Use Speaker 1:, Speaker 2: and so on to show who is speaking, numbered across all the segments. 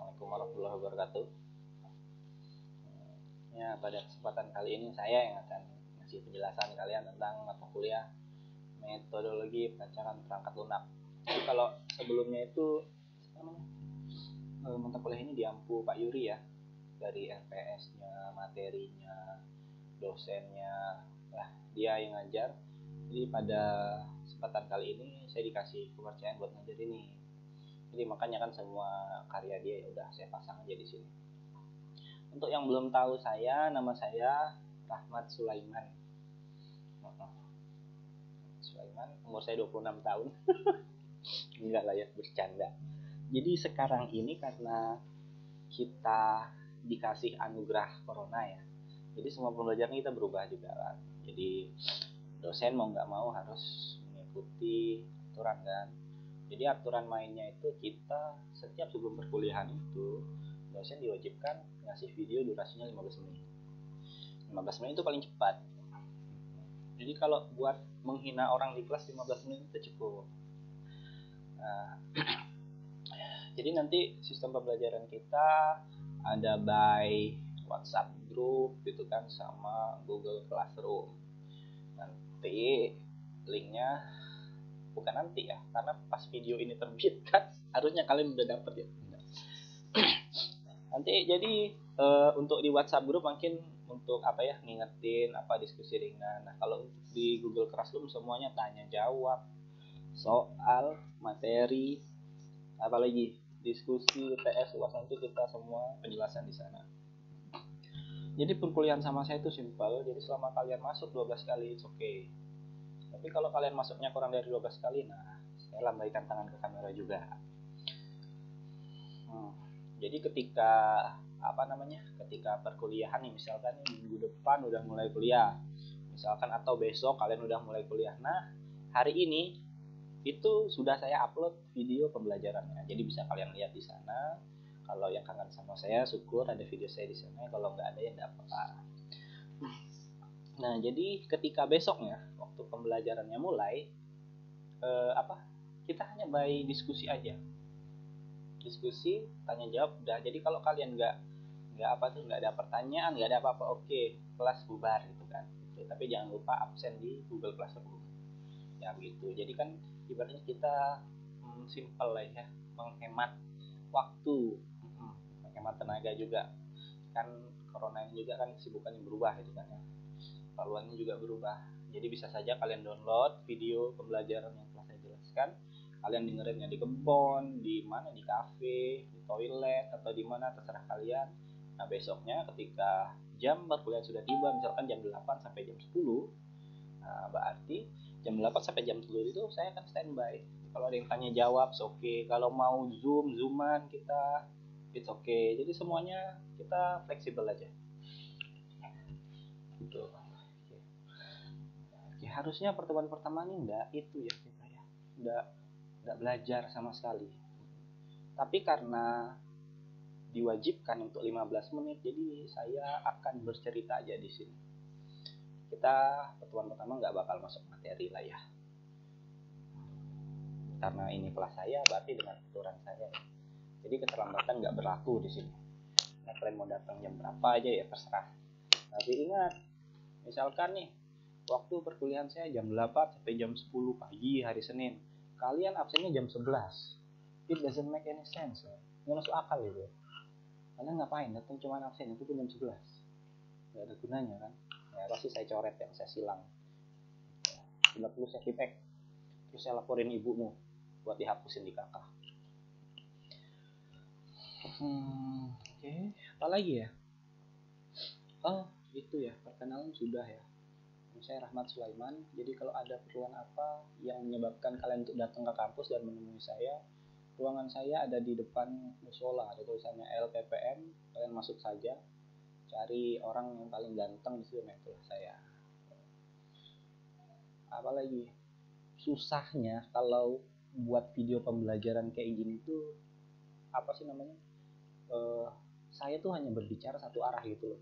Speaker 1: Assalamualaikum warahmatullahi wabarakatuh. Ya, pada kesempatan kali ini saya yang akan ngasih penjelasan kalian tentang mata kuliah metodologi perancangan perangkat lunak. Jadi kalau sebelumnya itu mata kuliah ini diampu Pak Yuri ya, dari RPS-nya, materinya, dosennya, dia yang ngajar. Jadi pada kesempatan kali ini saya dikasih kepercayaan buat ngajar ini. Jadi makanya kan semua karya dia ya udah saya pasang aja di sini. Untuk yang belum tahu saya, nama saya Rahmat Sulaiman. Umur saya 26 tahun. Enggak lah ya, bercanda. Jadi sekarang ini karena kita dikasih anugerah corona ya, jadi semua pembelajaran kita berubah juga kan. Jadi dosen mau nggak mau harus mengikuti aturan kan. Jadi aturan mainnya itu kita setiap sebelum perkuliahan itu dosen diwajibkan ngasih video durasinya 15 menit. 15 menit itu paling cepat. Jadi kalau buat menghina orang di kelas 15 menit itu cukup. Jadi nanti sistem pembelajaran kita ada by WhatsApp group gitu kan, sama Google Classroom. Nanti linknya bukan nanti ya, karena pas video ini terbit kan harusnya kalian udah dapet ya. Nanti jadi untuk di WhatsApp group mungkin untuk apa ya, ngingetin apa diskusi ringan. Nah kalau di Google Classroom semuanya tanya jawab, soal, materi, apalagi diskusi, PS, ulasan itu kita semua penjelasan di sana. Jadi perkuliahan sama saya itu simpel. Jadi selama kalian masuk 12 kali it's okay. Tapi kalau kalian masuknya kurang dari 12 kali, nah saya lambaikan tangan ke kamera juga. Jadi ketika ketika perkuliahan nih, misalkan minggu depan udah mulai kuliah, misalkan, atau besok kalian udah mulai kuliah. Nah hari ini itu sudah saya upload video pembelajarannya, jadi bisa kalian lihat di sana. Kalau yang kangen sama saya, syukur ada video saya di sana. Kalau nggak ada ya nggak apa-apa. Nah jadi ketika besoknya waktu pembelajarannya mulai, kita hanya by diskusi aja, diskusi tanya jawab udah. Jadi kalau kalian nggak ada pertanyaan, nggak ada apa-apa, oke, kelas bubar gitu kan gitu. Tapi jangan lupa absen di Google Classroom ya gitu. Jadi kan ibaratnya kita simple lah ya, menghemat waktu, menghemat tenaga juga kan. Corona ini juga kan kesibukannya berubah gitu kan ya, haluannya juga berubah. Jadi bisa saja kalian download video pembelajaran yang telah saya jelaskan, kalian dengerinnya di kebun, di mana, di kafe, di toilet, atau di mana, terserah kalian. Nah besoknya ketika jam perkuliahan sudah tiba, misalkan jam 8 sampai jam 10, nah berarti jam 8 sampai jam 10 itu saya akan standby. Kalau ada yang tanya jawab oke, kalau mau zooman kita it's okay. Jadi semuanya kita fleksibel aja gitu. Harusnya pertemuan pertama ini enggak itu ya, kita ya enggak belajar sama sekali. Tapi karena diwajibkan untuk 15 menit, jadi saya akan bercerita aja di sini. Kita pertemuan pertama nggak bakal masuk materi lah ya, karena ini kelas saya, berarti dengan aturan saya. Jadi keterlambatan nggak berlaku di sini. Nah kalian mau datang jam berapa aja ya terserah. Tapi ingat, misalkan nih waktu perkuliahan saya jam 8 sampai jam 10 pagi hari Senin, kalian absennya jam 11, it doesn't make any sense ya. Nggak masuk akal gitu. Kalian ngapain datang cuma absen itu pun jam 11, nggak ada gunanya kan ya. Pasti saya coret, yang saya silang, bila perlu saya feedback, terus saya laporin ibumu buat dihapusin di kakak. Oke. Apalagi ya, itu ya, perkenalan sudah ya. Saya Rahmat Sulaiman. Jadi kalau ada keperluan apa yang menyebabkan kalian untuk datang ke kampus dan menemui saya, ruangan saya ada di depan musola, ada tulisannya LPPM. Kalian masuk saja, cari orang yang paling ganteng di situ, nah itulah saya. Apalagi susahnya kalau buat video pembelajaran kayak gini tuh saya tuh hanya berbicara satu arah gitu loh,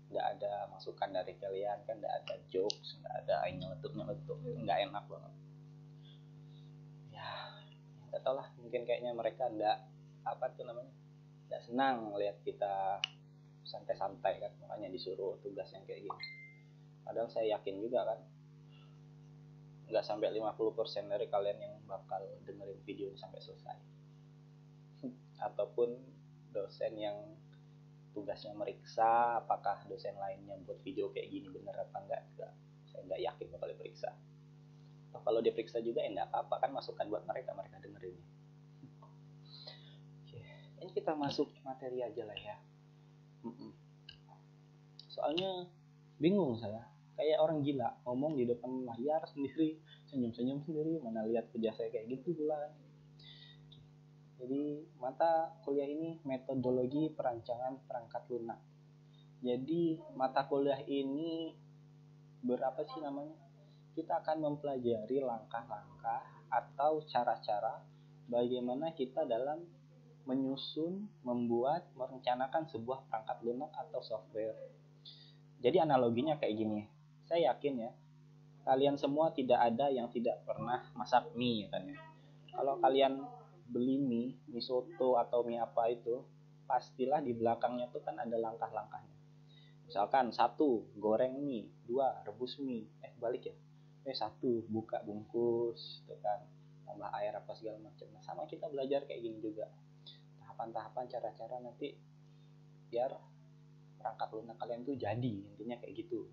Speaker 1: nggak ada masukan dari kalian kan, nggak ada jokes, nggak ada nyeletuk, nggak enak banget ya. Nggak tau lah, mungkin kayaknya mereka nggak nggak senang lihat kita santai-santai kan, makanya disuruh tugas yang kayak gini. Padahal saya yakin juga kan nggak sampai 50% dari kalian yang bakal dengerin video sampai selesai. Ataupun dosen yang tugasnya meriksa apakah dosen lainnya buat video kayak gini bener apa enggak, saya nggak yakin bakal diperiksa. Kalau diperiksa juga ya nggak apa-apa kan, masukan buat mereka dengerin. Oke, ini kita masuk materi aja lah ya. Soalnya bingung saya, kayak orang gila ngomong di depan layar sendiri, senyum-senyum sendiri, mana lihat kerja saya kayak gitu pula. Jadi mata kuliah ini metodologi perancangan perangkat lunak. Jadi mata kuliah ini berapa sih namanya? Kita akan mempelajari langkah-langkah atau cara-cara bagaimana kita dalam menyusun, membuat, merencanakan sebuah perangkat lunak atau software. Jadi analoginya kayak gini. Saya yakin ya, kalian semua tidak ada yang tidak pernah masak mie kan ya. Kalau kalian beli mie soto atau mie apa itu, pastilah di belakangnya tuh kan ada langkah-langkahnya. Misalkan 1, goreng mie, 2, rebus mie, balik ya. 1, buka bungkus, itu kan, tambah air apa segala macam. Nah, sama kita belajar kayak gini juga. Tahapan-tahapan, cara-cara nanti biar perangkat lunak kalian tuh jadi, intinya kayak gitu.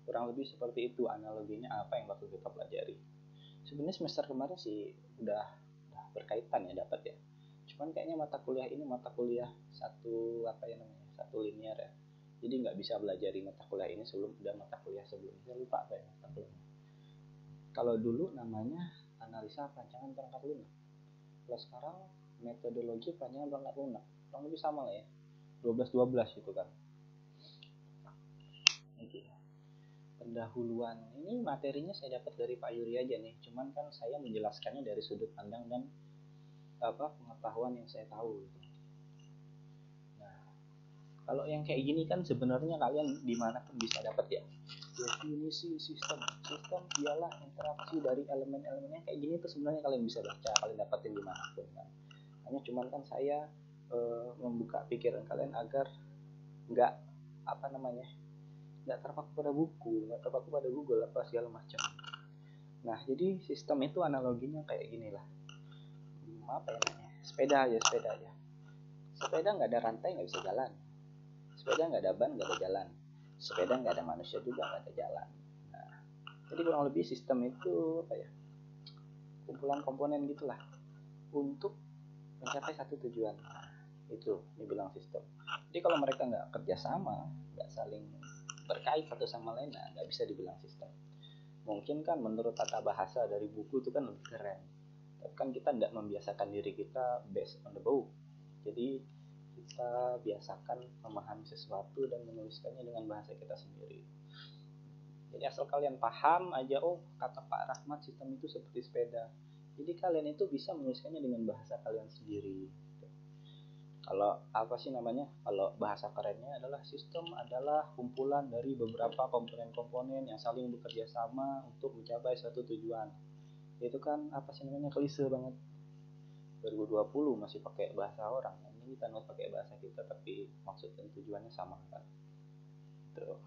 Speaker 1: Kurang lebih seperti itu analoginya apa yang bakal kita pelajari. Sebenarnya semester kemarin sih udah berkaitan ya, dapat ya. Cuman kayaknya mata kuliah ini mata kuliah satu linear ya. Jadi nggak bisa belajar mata kuliah ini sebelum udah mata kuliah sebelumnya. Saya lupa apa ya mata kuliahnya. Kalau dulu namanya analisa perancangan perangkat lunak. Kalau sekarang metodologi perancangan perangkat lunak. Kurang lebih sama lah ya. 12-12 gitu kan. Oke. Pendahuluan ini materinya saya dapat dari Pak Yuri aja nih. Cuman kan saya menjelaskannya dari sudut pandang dan pengetahuan yang saya tahu gitu. Nah, kalau yang kayak gini kan sebenarnya kalian dimanapun bisa dapat ya. Definisi sistem ialah interaksi dari elemen-elemennya kayak gini tuh sebenarnya kalian bisa baca, kalian dapatin dimanapun kan. Hanya cuman kan saya membuka pikiran kalian agar nggak terpaku pada buku, nggak terpaku pada Google apa segala macam. Nah, jadi sistem itu analoginya kayak gini lah. Sepeda aja. Sepeda nggak ada rantai nggak bisa jalan. Sepeda nggak ada ban nggak ada jalan. Sepeda nggak ada manusia juga nggak ada jalan. Nah, jadi kurang lebih sistem itu kumpulan komponen gitulah untuk mencapai satu tujuan. Nah, itu dibilang sistem. Jadi kalau mereka nggak kerjasama, nggak saling berkait satu sama lain, nggak bisa dibilang sistem. Mungkin kan menurut tata bahasa dari buku itu kan lebih keren, tapi kan kita tidak membiasakan diri kita based on the book. Jadi kita biasakan memahami sesuatu dan menuliskannya dengan bahasa kita sendiri. Jadi asal kalian paham aja, kata Pak Rahmat sistem itu seperti sepeda. Jadi kalian itu bisa menuliskannya dengan bahasa kalian sendiri. Kalau kalau bahasa kerennya adalah sistem adalah kumpulan dari beberapa komponen-komponen yang saling bekerja sama untuk mencapai suatu tujuan. Itu kan klise banget. 2020 masih pakai bahasa orang. Ini kita nggak pakai bahasa kita tapi maksud dan tujuannya sama kan. Tuh.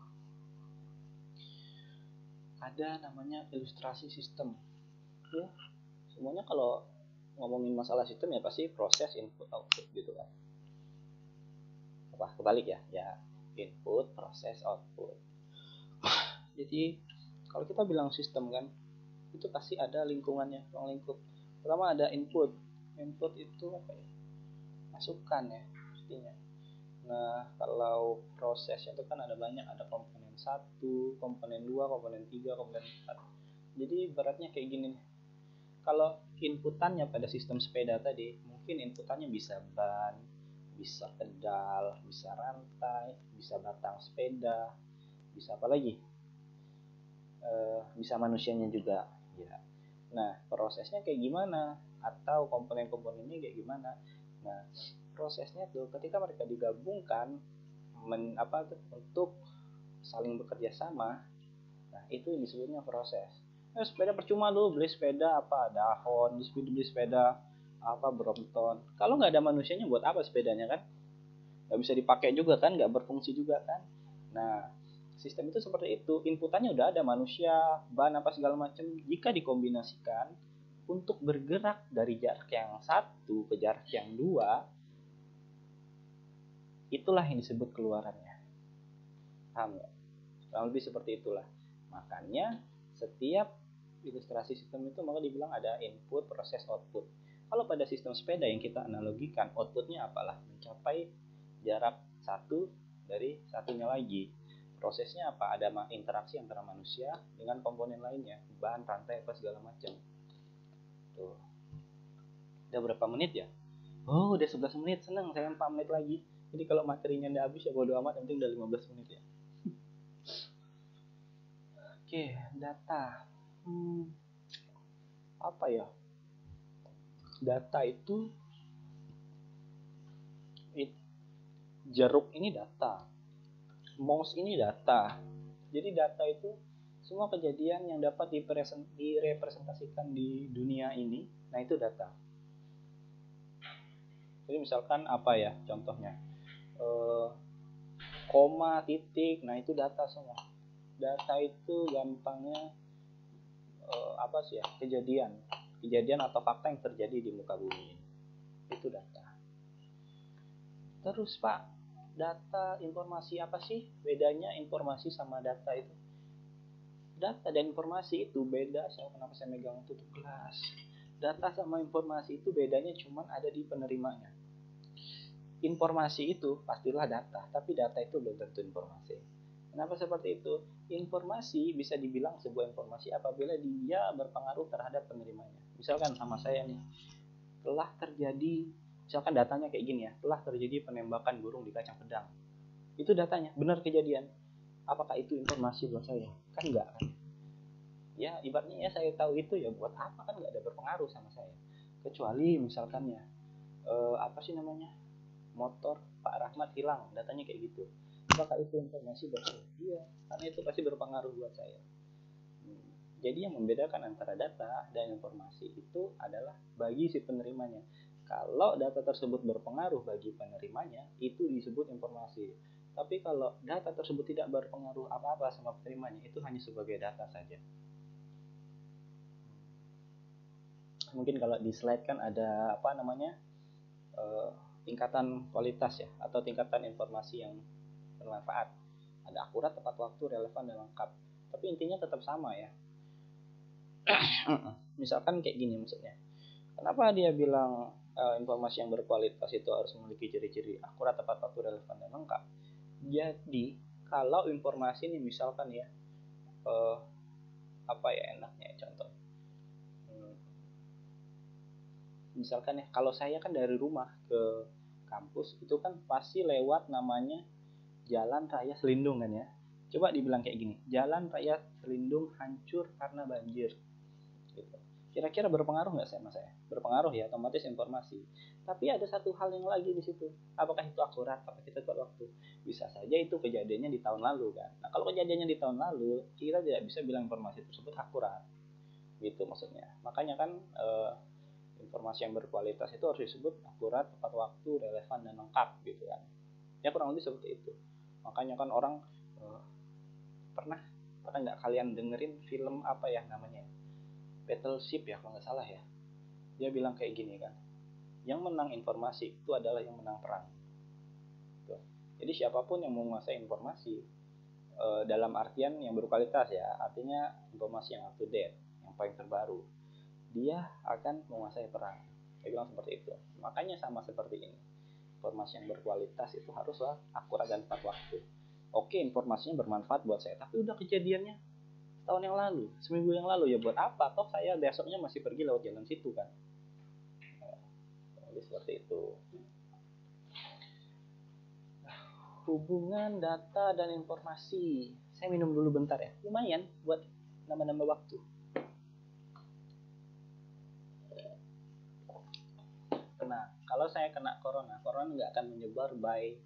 Speaker 1: Ada namanya ilustrasi sistem. Ya, semuanya kalau ngomongin masalah sistem ya pasti proses input output gitu kan. Kebalik ya input proses output. Jadi kalau kita bilang sistem kan itu pasti ada lingkungannya, ruang lingkup. Pertama ada input itu masukan ya pastinya. Nah, kalau prosesnya itu kan ada banyak, ada komponen 1, komponen 2, komponen 3, komponen 4. Jadi beratnya kayak gini nih. Kalau inputannya pada sistem sepeda tadi, mungkin inputannya bisa ban, bisa pedal, bisa rantai, bisa batang sepeda, bisa apa lagi? Bisa manusianya juga. Ya. Nah, prosesnya kayak gimana? Atau komponen-komponennya kayak gimana? Nah, prosesnya tuh ketika mereka digabungkan untuk saling bekerja sama, nah itu yang disebutnya proses. Sepeda percuma lu beli sepeda dahon, beli sepeda apa Brompton. Kalau nggak ada manusianya buat apa sepedanya kan? Nggak bisa dipakai juga kan, nggak berfungsi juga kan. Nah, sistem itu seperti itu, inputannya udah ada manusia, ban apa segala macam. Jika dikombinasikan untuk bergerak dari jarak yang satu ke jarak yang dua, itulah yang disebut keluarannya. Paham ya? Kurang lebih seperti itulah. Makanya setiap ilustrasi sistem itu maka dibilang ada input, proses, output. Kalau pada sistem sepeda yang kita analogikan, outputnya apalah? Mencapai jarak satu dari satunya lagi. Prosesnya apa? Ada interaksi antara manusia dengan komponen lainnya, ban, rantai, apa segala macam. Tuh. Udah berapa menit ya? Oh, udah 11 menit. Seneng saya 4 menit lagi. Jadi kalau materinya udah habis ya bodo amat, yang penting udah 15 menit ya. Oke, data. Apa ya? Data itu jeruk ini data, mouse ini data. Jadi data itu semua kejadian yang dapat direpresentasikan di dunia ini, nah itu data. Jadi misalkan apa ya contohnya, koma, titik, nah itu data semua. Data itu gampangnya apa sih ya, kejadian atau fakta yang terjadi di muka bumi, itu data. Terus Pak, data informasi apa sih bedanya informasi sama data itu? Data dan informasi itu beda. Kenapa saya megang tutup gelas? Data sama informasi itu bedanya cuma ada di penerimanya. Informasi itu pastilah data, tapi data itu belum tentu informasi. Kenapa seperti itu? Informasi bisa dibilang sebuah informasi apabila dia berpengaruh terhadap penerimanya. Misalkan sama saya nih, telah terjadi, misalkan datanya kayak gini ya, telah terjadi penembakan burung di kacang pedang. Itu datanya, benar kejadian. Apakah itu informasi buat saya? Kan enggak kan? Ya ibaratnya ya saya tahu itu ya buat apa, kan nggak ada berpengaruh sama saya. Kecuali misalkan ya apa sih namanya, motor Pak Rahmat hilang, datanya kayak gitu. Apakah itu informasi buat saya? Iya, karena itu pasti berpengaruh buat saya. Jadi yang membedakan antara data dan informasi itu adalah bagi si penerimanya. Kalau data tersebut berpengaruh bagi penerimanya, itu disebut informasi. Tapi kalau data tersebut tidak berpengaruh apa-apa sama penerimanya, itu hanya sebagai data saja. Mungkin kalau di slide kan ada apa namanya, tingkatan kualitas ya, atau tingkatan informasi yang bermanfaat. Ada akurat, tepat waktu, relevan, dan lengkap. Tapi intinya tetap sama ya. Misalkan kayak gini maksudnya, kenapa dia bilang informasi yang berkualitas itu harus memiliki ciri-ciri akurat, tepat waktu, relevan, dan lengkap. Jadi kalau informasi ini misalkan ya apa ya enaknya contoh, misalkan ya kalau saya kan dari rumah ke kampus itu kan pasti lewat namanya Jalan Raya Selindung kan ya. Coba dibilang kayak gini, Jalan Raya Selindung hancur karena banjir gitu. Kira-kira berpengaruh nggak sama saya? Berpengaruh ya, otomatis informasi. Tapi ada satu hal yang lagi di situ. Apakah itu akurat? Apakah kita tepat waktu? Bisa saja itu kejadiannya di tahun lalu kan. Nah kalau kejadiannya di tahun lalu, kita tidak bisa bilang informasi tersebut akurat. Gitu maksudnya. Makanya kan informasi yang berkualitas itu harus disebut akurat, tepat waktu, relevan, dan lengkap gitu kan. Ya kurang lebih seperti itu. Makanya kan orang pernah nggak kalian dengerin film apa ya namanya, Battleship ya kalau nggak salah ya, dia bilang kayak gini kan, yang menang informasi itu adalah yang menang perang. Tuh. Jadi siapapun yang menguasai informasi dalam artian yang berkualitas ya, artinya informasi yang up to date, yang paling terbaru, dia akan menguasai perang. Dia bilang seperti itu. Makanya sama seperti ini, informasi yang berkualitas itu haruslah akurat dan tepat waktu. Oke, informasinya bermanfaat buat saya, tapi udah kejadiannya tahun yang lalu, seminggu yang lalu, ya buat apa? Toh saya besoknya masih pergi lewat jalan situ kan. Jadi seperti itu. Hubungan data dan informasi. Saya minum dulu bentar ya. Lumayan buat nambah-nambah waktu. Nah, kalau saya kena corona nggak akan menyebar by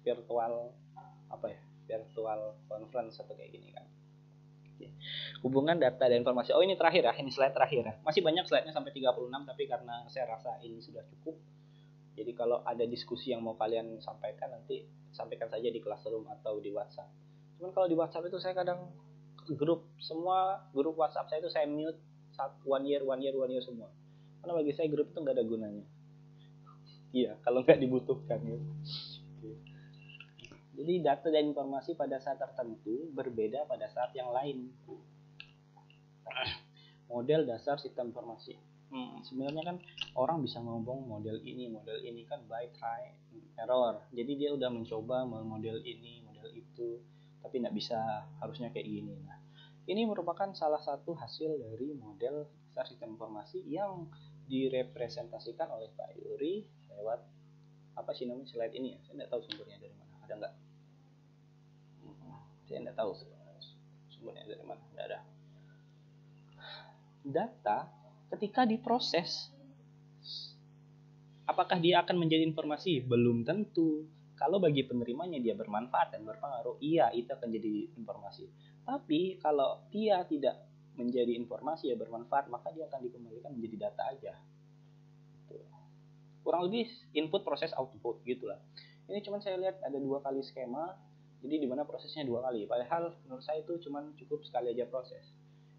Speaker 1: virtual apa ya? Virtual conference atau kayak gini kan. Hubungan data dan informasi. Oh, ini terakhir ya, ini slide terakhir ya. Masih banyak slide-nya sampai 36, tapi karena saya rasa ini sudah cukup. Jadi kalau ada diskusi yang mau kalian sampaikan, nanti sampaikan saja di Classroom atau di WhatsApp. Cuman kalau di WhatsApp itu saya kadang semua grup WhatsApp saya itu saya mute one year semua. Karena bagi saya grup itu nggak ada gunanya. Iya, kalau nggak dibutuhkan gitu. Jadi data dan informasi pada saat tertentu berbeda pada saat yang lain. Model dasar sistem informasi. Sebenarnya kan orang bisa ngomong model ini kan by try error. Jadi dia udah mencoba model ini, model itu, tapi nggak bisa, harusnya kayak gini. Nah, ini merupakan salah satu hasil dari model dasar sistem informasi yang direpresentasikan oleh Pak Yuri lewat apa sih namanya slide ini ya. Saya nggak tahu sumbernya dari mana. Ada nggak? Saya nggak tahu sumbernya dari mana. Nggak ada. Data ketika diproses, apakah dia akan menjadi informasi? Belum tentu. Kalau bagi penerimanya dia bermanfaat dan berpengaruh, iya, itu akan jadi informasi. Tapi kalau dia tidak menjadi informasi ya bermanfaat, maka dia akan dikembalikan menjadi data aja. Kurang lebih input proses output gitulah. Ini cuman saya lihat ada 2 kali skema, jadi dimana prosesnya 2 kali. Padahal menurut saya itu cuman cukup sekali aja proses.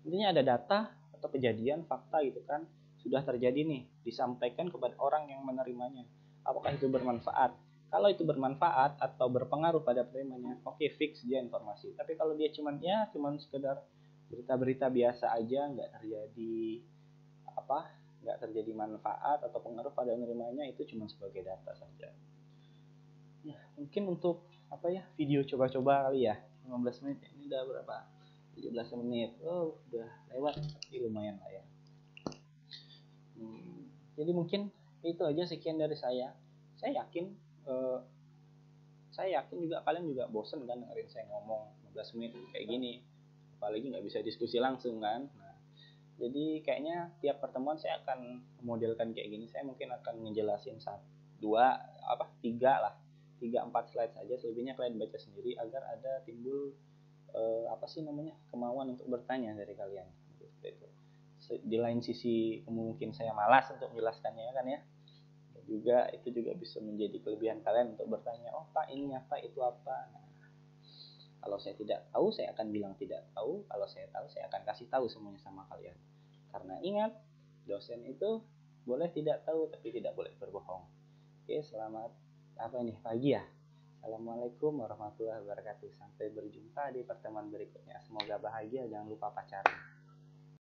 Speaker 1: Intinya ada data atau kejadian, fakta gitu kan, sudah terjadi nih, disampaikan kepada orang yang menerimanya. Apakah itu bermanfaat? Kalau itu bermanfaat atau berpengaruh pada penerimanya, oke, fix dia informasi. Tapi kalau dia cuman sekedar berita-berita biasa aja, nggak terjadi manfaat atau pengaruh pada penerimanya, itu cuma sebagai data saja. Ya, mungkin untuk video coba-coba kali ya, 15 menit. Ini udah berapa? 17 menit. Oh, udah lewat, tapi lumayan lah ya. Jadi mungkin itu aja, sekian dari saya. Saya yakin juga kalian juga bosen kan dengerin saya ngomong 15 menit kayak gini, apalagi nggak bisa diskusi langsung kan. Nah, jadi kayaknya tiap pertemuan saya akan memodelkan kayak gini. Saya mungkin akan ngejelasin 3-4 slide saja, selebihnya kalian baca sendiri agar ada timbul kemauan untuk bertanya dari kalian. Gitu. Di lain sisi mungkin saya malas untuk menjelaskannya kan ya. Juga itu juga bisa menjadi kelebihan kalian untuk bertanya, oh Pak ini apa, itu apa. Nah, kalau saya tidak tahu, saya akan bilang tidak tahu. Kalau saya tahu, saya akan kasih tahu semuanya sama kalian. Karena ingat, dosen itu boleh tidak tahu tapi tidak boleh berbohong. Oke, selamat pagi ya. Assalamualaikum warahmatullahi wabarakatuh. Sampai berjumpa di pertemuan berikutnya. Semoga bahagia, jangan lupa pacaran.